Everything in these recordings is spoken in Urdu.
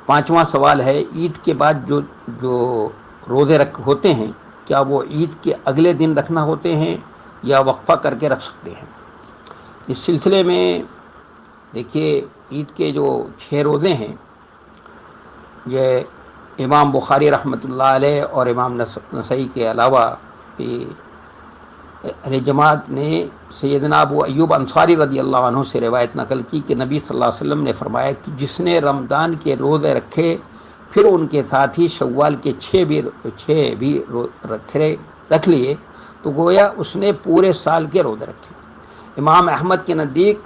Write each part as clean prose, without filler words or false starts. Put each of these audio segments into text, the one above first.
5واں سوال ہے عید کے بعد جو روزے ہوتے ہیں کیا وہ عید کے اگلے دن رکھنا ہوتے ہیں یا وقفہ کر کے رکھ سکتے ہیں؟ اس سلسلے میں دیکھیے عید کے جو 6 روزے ہیں یہ امام بخاری رحمۃ اللہ علیہ اور امام نسائی کے علاوہ اہل جماعت نے سیدنا ابو ایوب انصاری رضی اللہ عنہ سے روایت نقل کی کہ نبی صلی اللہ علیہ وسلم نے فرمایا کہ جس نے رمضان کے روزے رکھے پھر ان کے ساتھ ہی شوال کے 6 بھی رکھ لیے تو گویا اس نے پورے سال کے روزے رکھے۔ امام احمد کے نزدیک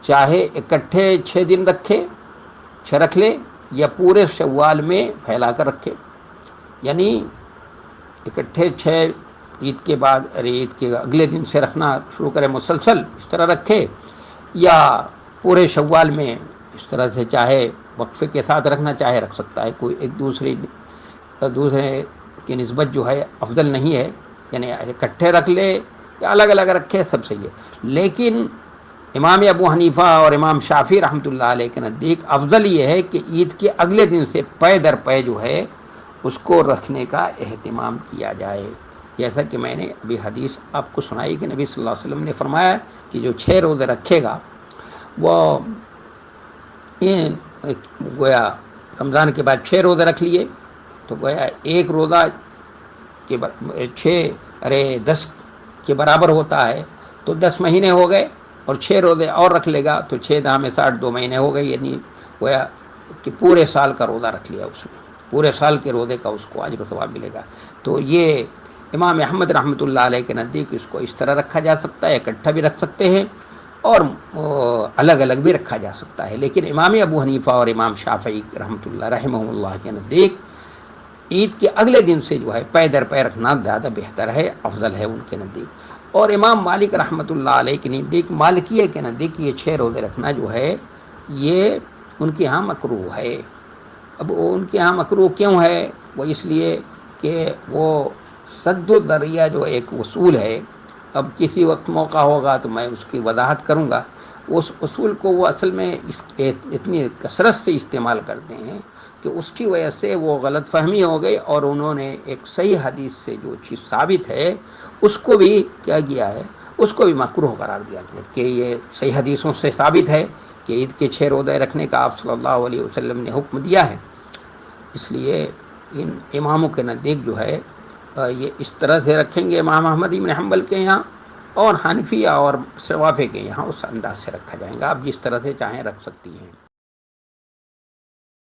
چاہے اکٹھے 6 دن رکھ لے یا پورے شوال میں پھیلا کر رکھے، یعنی اکٹھے 6 عید کے بعد عید کے اگلے دن سے رکھنا شروع کرے، مسلسل اس طرح رکھے، یا پورے شوال میں اس طرح سے چاہے وقفے کے ساتھ رکھنا چاہے رکھ سکتا ہے، کوئی ایک دوسرے کی نسبت جو ہے افضل نہیں ہے، یعنی اکٹھے رکھ لے یا الگ الگ رکھے سب صحیح ہے۔ لیکن امام ابو حنیفہ اور امام شافعی رحمۃ اللہ علیہ کے نزدیک افضل یہ ہے کہ عید کے اگلے دن سے پے در پے جو ہے اس کو رکھنے کا اہتمام کیا جائے، جیسا کہ میں نے ابھی حدیث آپ کو سنائی کہ نبی صلی اللہ علیہ وسلم نے فرمایا کہ جو 6 روزے رکھے گا وہ گویا رمضان کے بعد 6 روزے رکھ لیے تو گویا ایک روزہ کے 10 کے برابر ہوتا ہے، تو 10 مہینے ہو گئے، اور 6 روزے اور رکھ لے گا تو 6 داہ میں 60 2 مہینے ہو گئے، یعنی گویا کہ پورے سال کا روزہ رکھ لیا اس نے، پورے سال کے روزے کا اس کو اجر و ثواب ملے گا۔ تو یہ امام احمد رحمۃ اللہ علیہ کے نزدیک اس کو اس طرح رکھا جا سکتا ہے، اکٹھا بھی رکھ سکتے ہیں اور الگ الگ بھی رکھا جا سکتا ہے، لیکن امام ابو حنیفہ اور امام شافعی رحمۃ اللہ رحمہ اللہ کے نزدیک عید کے اگلے دن سے جو ہے پے در پے رکھنا زیادہ بہتر ہے، افضل ہے ان کے نزدیک۔ اور امام مالک رحمۃ اللہ علیہ کے نزدیک، مالکیہ کے نزدیک یہ 6 روزے رکھنا جو ہے یہ ان کے ہاں مکروہ ہے۔ اب ان کے ہاں مکروہ کیوں ہے؟ وہ اس لیے کہ وہ سد الذریعہ جو ایک اصول ہے، اب کسی وقت موقع ہوگا تو میں اس کی وضاحت کروں گا، اس اصول کو وہ اصل میں اتنی کثرت سے استعمال کرتے ہیں کہ اس کی وجہ سے وہ غلط فہمی ہو گئی، اور انہوں نے ایک صحیح حدیث سے جو چیز ثابت ہے اس کو بھی کیا کیا ہے، اس کو بھی مکروہ قرار دیا گیا کہ یہ صحیح حدیثوں سے ثابت ہے کہ عید کے 6 روزے رکھنے کا آپ صلی اللہ علیہ وسلم نے حکم دیا ہے۔ اس لیے ان اماموں کے نزدیک جو ہے یہ اس طرح سے رکھیں گے امام احمد بن حنبل کے یہاں، اور حنفیہ اور شوافی کے یہاں اس انداز سے رکھا جائے گا، آپ جس طرح سے چاہیں رکھ سکتی ہیں۔